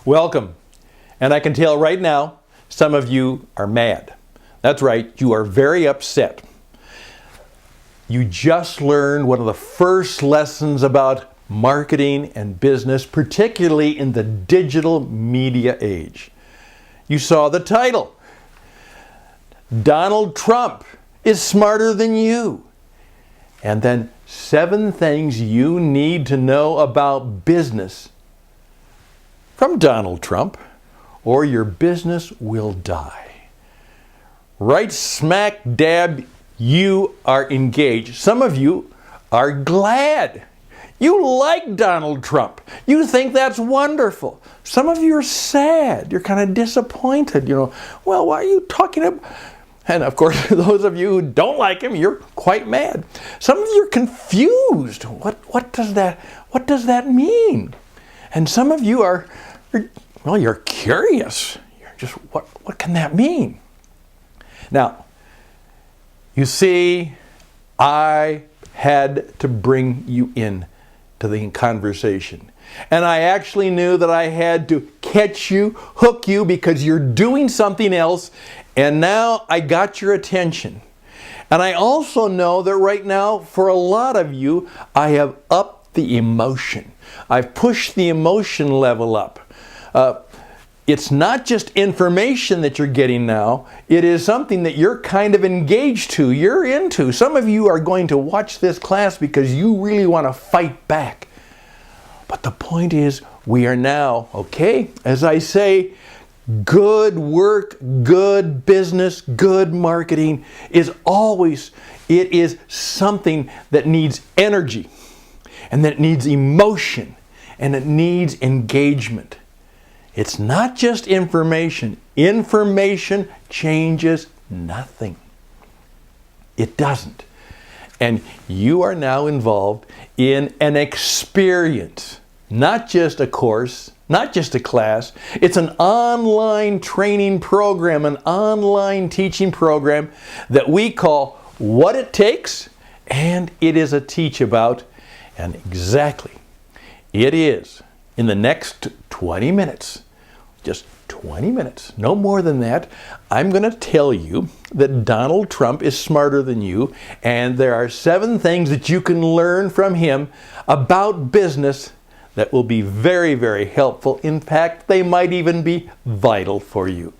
Welcome. And I can tell right now, some of you are mad. That's right, you are very upset. You just learned one of the first lessons about marketing and business, particularly in the digital media age. You saw the title. Donald Trump is smarter than you. And then 7 things you need to know about business from Donald Trump, or your business will die. Right smack dab, you are engaged. Some of you are glad. You like Donald Trump. You think that's wonderful. Some of you are sad. You're kind of disappointed. Well, why are you talking about? And of course, those of you who don't like him, you're quite mad. Some of you are confused. What does that mean? And some of you you're curious. You're just, what can that mean? Now, you see, I had to bring you in to the conversation. And I actually knew that I had to catch you, hook you, because you're doing something else, and now I got your attention. And I also know that right now, for a lot of you, I have upped the emotion. I've pushed the emotion level up. It's not just information that you're getting now. It is something that you're kind of engaged to, you're into. Some of you are going to watch this class because you really want to fight back. But the point is, we are now, okay, as I say, good work, good business, good marketing is something that needs energy, and that needs emotion, and it needs engagement. It's not just information. Information changes nothing. It doesn't. And you are now involved in an experience, not just a course, not just a class. It's an online training program, an online teaching program that we call What It Takes, and it is a teach about. And exactly, it is in the next 20 minutes, just 20 minutes, no more than that, I'm going to tell you that Donald Trump is smarter than you, and there are 7 things that you can learn from him about business that will be very, very helpful. In fact, they might even be vital for you.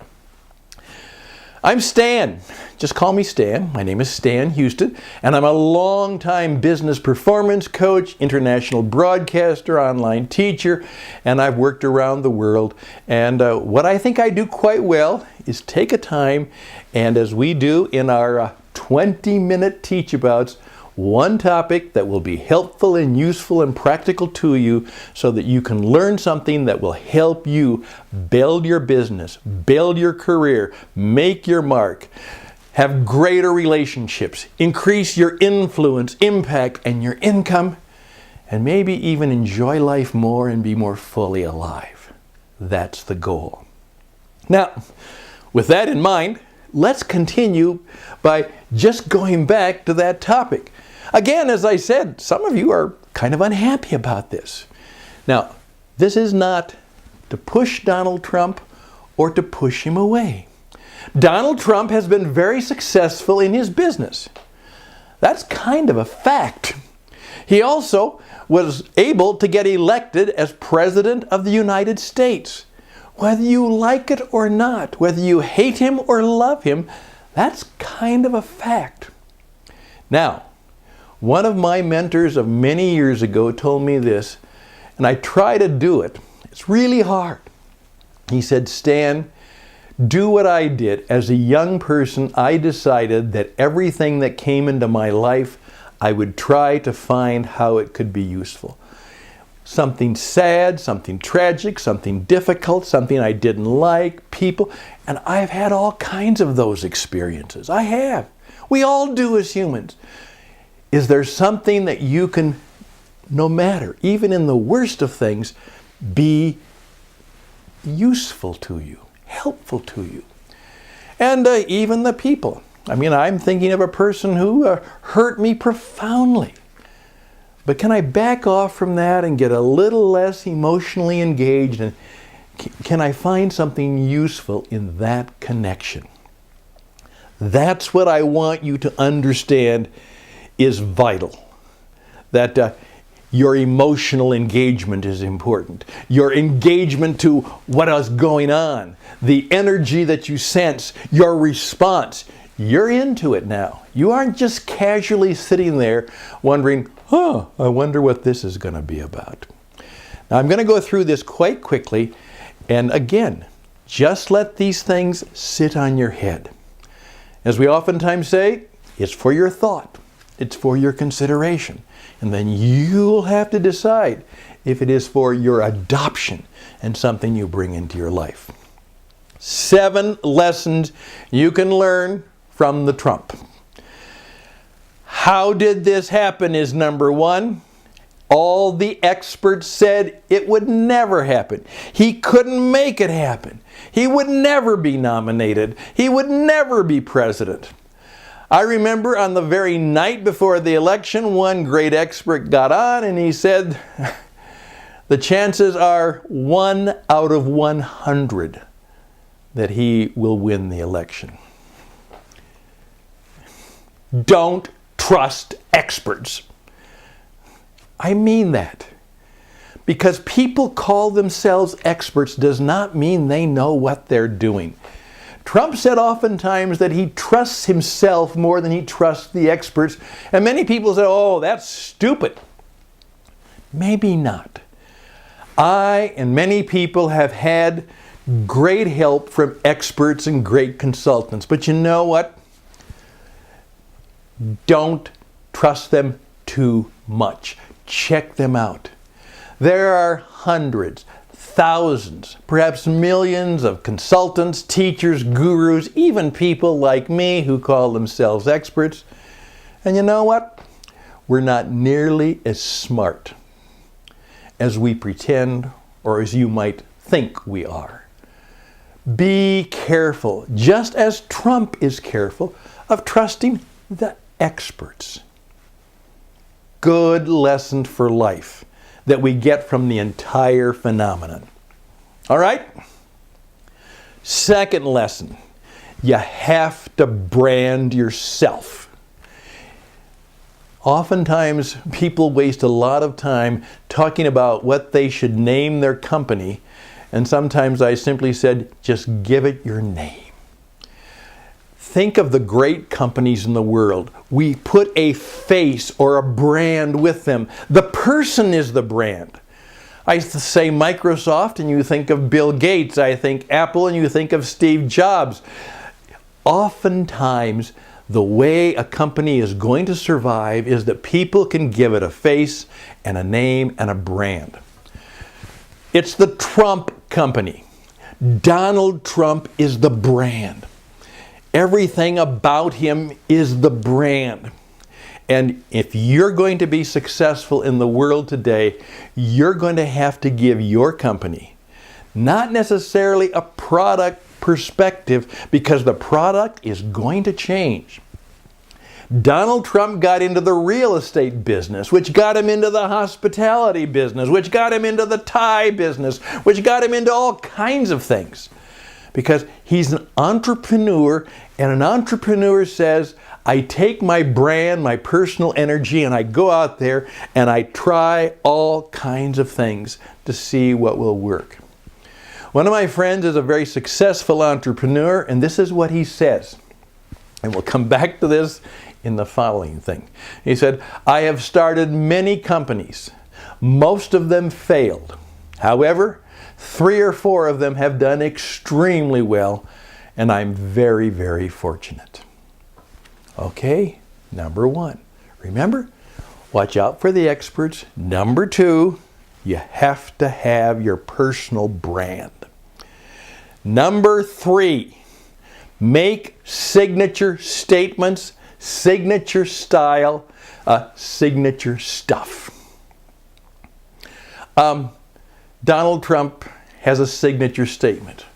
I'm Stan. Just call me Stan. My name is Stan Houston, and I'm a longtime business performance coach, international broadcaster, online teacher, and I've worked around the world. And what I think I do quite well is take a time, and as we do in our 20-minute teach-abouts, one topic that will be helpful and useful and practical to you so that you can learn something that will help you build your business, build your career, make your mark, have greater relationships, increase your influence, impact, and your income, and maybe even enjoy life more and be more fully alive. That's the goal. Now, with that in mind, let's continue by just going back to that topic. Again, as I said, some of you are kind of unhappy about this. Now, this is not to push Donald Trump or to push him away. Donald Trump has been very successful in his business. That's kind of a fact. He also was able to get elected as President of the United States. Whether you like it or not, whether you hate him or love him, that's kind of a fact. Now, one of my mentors of many years ago told me this, and I try to do it. It's really hard. He said, Stan, do what I did. As a young person, I decided that everything that came into my life, I would try to find how it could be useful. Something sad, something tragic, something difficult, something I didn't like, people. And I've had all kinds of those experiences. I have. We all do as humans. Is there something that you can, no matter, even in the worst of things, be useful to you, helpful to you? And even the people. I mean, I'm thinking of a person who hurt me profoundly. But can I back off from that and get a little less emotionally engaged and Can I find something useful in that connection? That's what I want you to understand is vital. That your emotional engagement is important. Your engagement to what is going on, the energy that you sense, your response. You're into it now. You aren't just casually sitting there wondering, I wonder what this is going to be about. Now, I'm going to go through this quite quickly. And again, just let these things sit on your head. As we oftentimes say, it's for your thought. It's for your consideration. And then you'll have to decide if it is for your adoption and something you bring into your life. 7 lessons you can learn from the Trump. How did this happen is number 1. All the experts said it would never happen. He couldn't make it happen. He would never be nominated. He would never be president. I remember on the very night before the election, one great expert got on and he said, the chances are 1 out of 100 that he will win the election. Don't trust experts. I mean that. Because people call themselves experts does not mean they know what they're doing. Trump said oftentimes that he trusts himself more than he trusts the experts. And many people say, oh, that's stupid. Maybe not. I and many people have had great help from experts and great consultants. But you know what? Don't trust them too much. Check them out. There are hundreds, thousands, perhaps millions of consultants, teachers, gurus, even people like me who call themselves experts. And you know what? We're not nearly as smart as we pretend or as you might think we are. Be careful, just as Trump is careful, of trusting the experts. Good lesson for life that we get from the entire phenomenon. All right? Second lesson, you have to brand yourself. Oftentimes, people waste a lot of time talking about what they should name their company, and sometimes I simply said, just give it your name. Think of the great companies in the world. We put a face or a brand with them. The person is the brand. I say Microsoft and you think of Bill Gates. I think Apple and you think of Steve Jobs. Oftentimes, the way a company is going to survive is that people can give it a face and a name and a brand. It's the Trump company. Donald Trump is the brand. Everything about him is the brand. And if you're going to be successful in the world today, you're going to have to give your company not necessarily a product perspective, because the product is going to change. Donald Trump got into the real estate business, which got him into the hospitality business, which got him into the tie business, which got him into all kinds of things. Because he's an entrepreneur, and an entrepreneur says, I take my brand, my personal energy, and I go out there and I try all kinds of things to see what will work. One of my friends is a very successful entrepreneur, and this is what he says. And we'll come back to this in the following thing. He said, I have started many companies. Most of them failed. However, 3 or 4 of them have done extremely well, and I'm very, very fortunate. Okay, number 1. Remember, watch out for the experts. Number 2, you have to have your personal brand. Number 3, make signature statements, signature style, signature stuff. Donald Trump has a signature statement.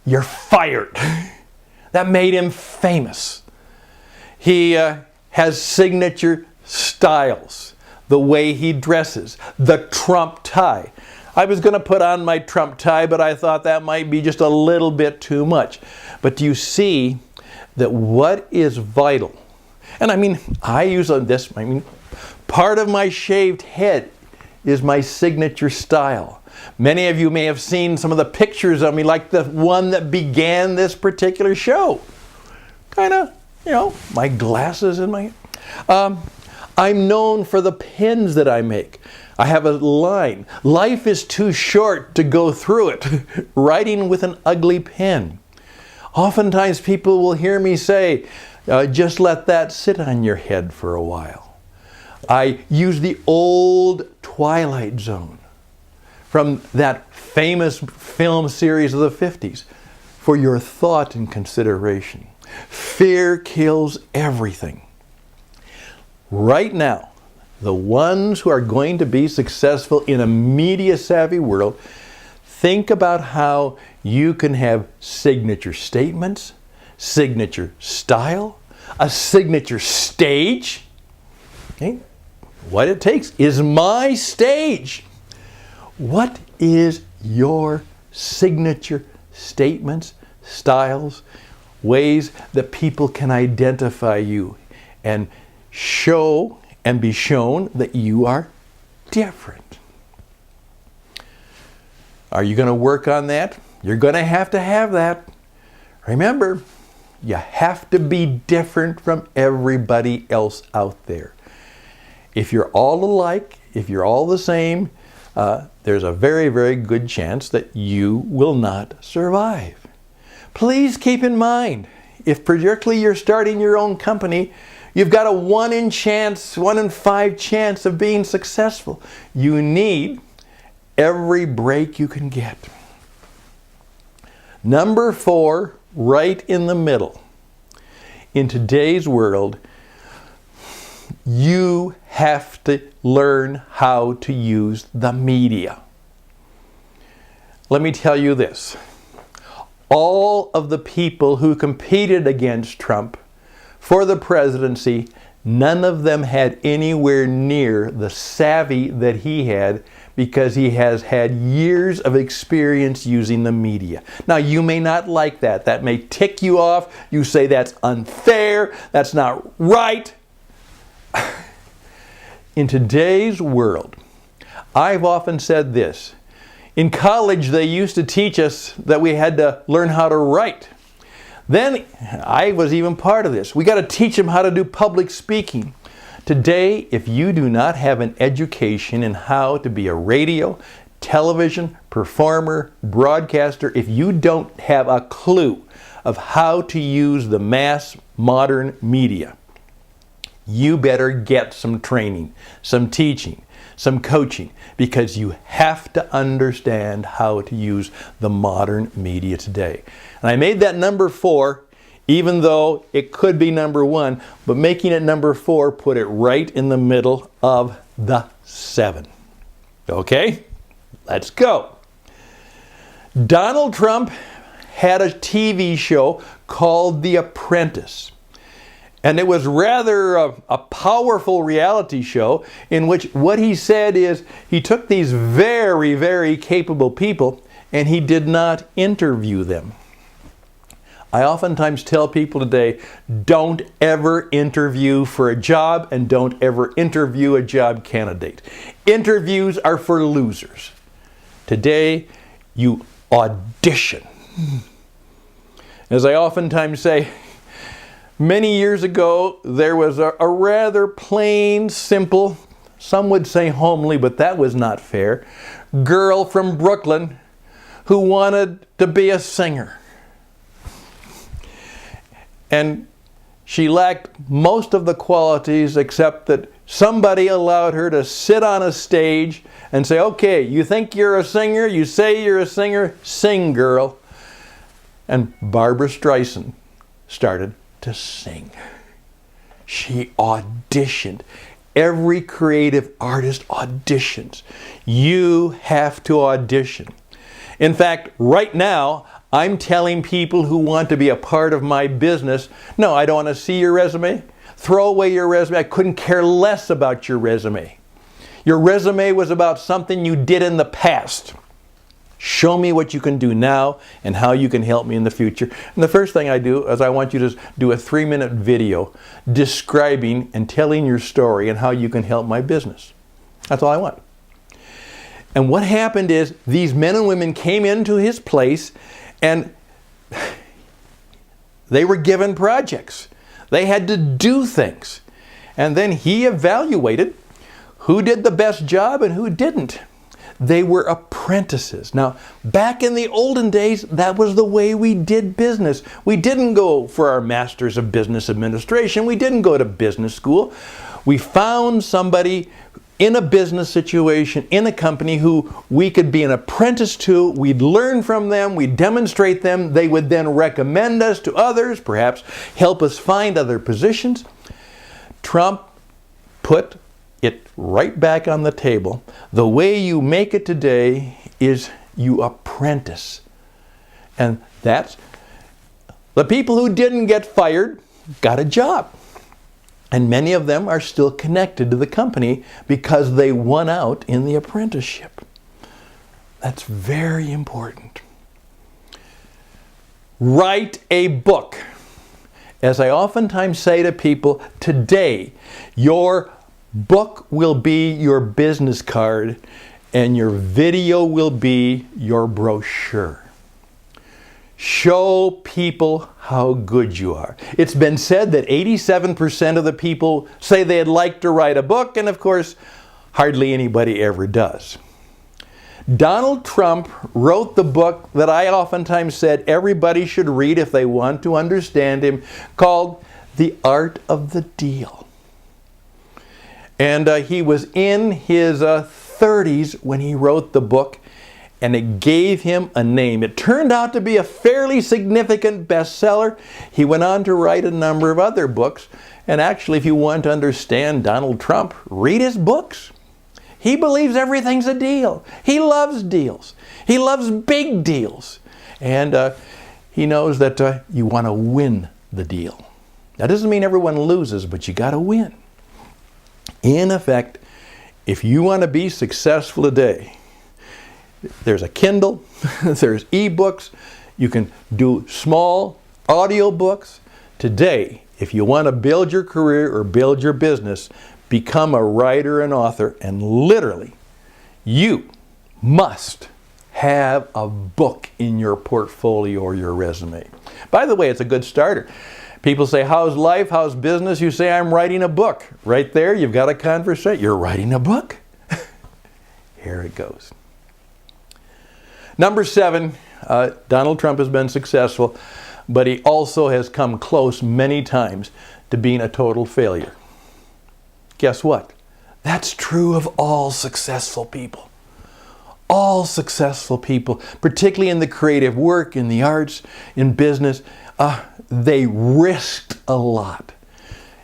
You're fired. That made him famous. He has signature styles. The way he dresses. The Trump tie. I was going to put on my Trump tie, but I thought that might be just a little bit too much. But do you see that what is vital? And I mean, I use this, part of my shaved head is my signature style. Many of you may have seen some of the pictures of me, like the one that began this particular show. Kind of, my glasses and my... I'm known for the pens that I make. I have a line, life is too short to go through it, writing with an ugly pen. Oftentimes people will hear me say, just let that sit on your head for a while. I use the old Twilight Zone from that famous film series of the 50s for your thought and consideration. Fear kills everything. Right now, the ones who are going to be successful in a media-savvy world, think about how you can have signature statements, signature style, a signature stage. Okay? What it takes is my stage. What is your signature statements, styles, ways that people can identify you and show and be shown that you are different? Are you going to work on that? You're going to have that. Remember, you have to be different from everybody else out there. If you're all alike, if you're all the same, there's a very, very good chance that you will not survive. Please keep in mind, if particularly you're starting your own company, you've got a 1 in 5 chance of being successful. You need every break you can get. Number 4, right in the middle. In today's world, you have to learn how to use the media. Let me tell you this. All of the people who competed against Trump for the presidency, none of them had anywhere near the savvy that he had, because he has had years of experience using the media. Now, you may not like that. That may tick you off. You say that's unfair. That's not right. In today's world, I've often said this. In college, they used to teach us that we had to learn how to write. Then, I was even part of this. We got to teach them how to do public speaking. Today, if you do not have an education in how to be a radio, television, performer, broadcaster, if you don't have a clue of how to use the mass modern media, you better get some training, some teaching, some coaching, because you have to understand how to use the modern media today. And I made that number 4, even though it could be number 1, but making it number 4 put it right in the middle of the 7. Okay? Let's go. Donald Trump had a TV show called The Apprentice. And it was rather a powerful reality show in which what he said is he took these very, very capable people and he did not interview them. I oftentimes tell people today, don't ever interview for a job and don't ever interview a job candidate. Interviews are for losers. Today, you audition. As I oftentimes say, many years ago, there was a rather plain, simple, some would say homely, but that was not fair, girl from Brooklyn who wanted to be a singer. And she lacked most of the qualities except that somebody allowed her to sit on a stage and say, okay, you think you're a singer, you say you're a singer, sing, girl. And Barbra Streisand started to sing. She auditioned. Every creative artist auditions. You have to audition. In fact, right now, I'm telling people who want to be a part of my business, no, I don't want to see your resume. Throw away your resume. I couldn't care less about your resume. Your resume was about something you did in the past. Show me what you can do now and how you can help me in the future. And the first thing I do is I want you to do a 3-minute video describing and telling your story and how you can help my business. That's all I want. And what happened is these men and women came into his place and they were given projects. They had to do things. And then he evaluated who did the best job and who didn't. They were apprentices. Now, back in the olden days, that was the way we did business. We didn't go for our Masters of Business Administration. We didn't go to business school. We found somebody in a business situation, in a company who we could be an apprentice to. We'd learn from them. We'd demonstrate them. They would then recommend us to others, perhaps help us find other positions. Trump put it right back on the table. The way you make it today is you apprentice. And that's the people who didn't get fired got a job. And many of them are still connected to the company because they won out in the apprenticeship. That's very important. Write a book. As I oftentimes say to people, today your book will be your business card and your video will be your brochure. Show people how good you are. It's been said that 87% of the people say they'd like to write a book, and of course, hardly anybody ever does. Donald Trump wrote the book that I oftentimes said everybody should read if they want to understand him, called The Art of the Deal. And he was in his 30s when he wrote the book, and it gave him a name. It turned out to be a fairly significant bestseller. He went on to write a number of other books. And actually, if you want to understand Donald Trump, read his books. He believes everything's a deal. He loves deals. He loves big deals. And he knows that you want to win the deal. That doesn't mean everyone loses, but you got to win. In effect, if you want to be successful today, there's a Kindle, there's ebooks, you can do small audio books. Today, if you want to build your career or build your business, become a writer and author, and literally, you must have a book in your portfolio or your resume. By the way, it's a good starter. People say, how's life, how's business? You say, I'm writing a book. Right there, you've got a conversation. You're writing a book. Here it goes. Number 7, Donald Trump has been successful, but he also has come close many times to being a total failure. Guess what? That's true of all successful people. All successful people, particularly in the creative work, in the arts, in business, they risked a lot.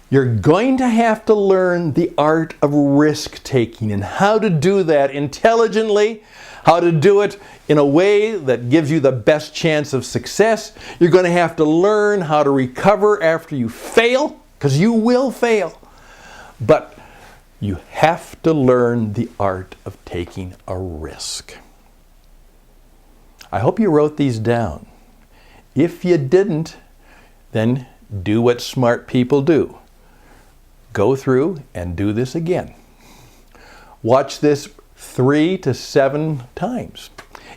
You're going to have to learn the art of risk-taking and how to do that intelligently, how to do it in a way that gives you the best chance of success. You're going to have to learn how to recover after you fail, because you will fail. But you have to learn the art of taking a risk. I hope you wrote these down. If you didn't, then do what smart people do. Go through and do this again. Watch this 3 to 7 times.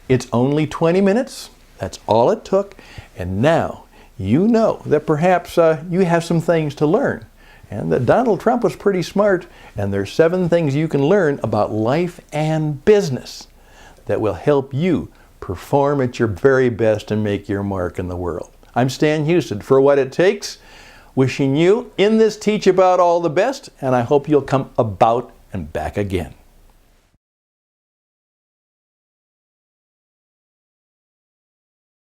It's only 20 minutes. That's all it took. And now you know that perhaps you have some things to learn. And that Donald Trump was pretty smart. And there's 7 things you can learn about life and business that will help you perform at your very best and make your mark in the world. I'm Stan Houston for What It Takes, wishing you in this Teach About all the best, and I hope you'll come about and back again.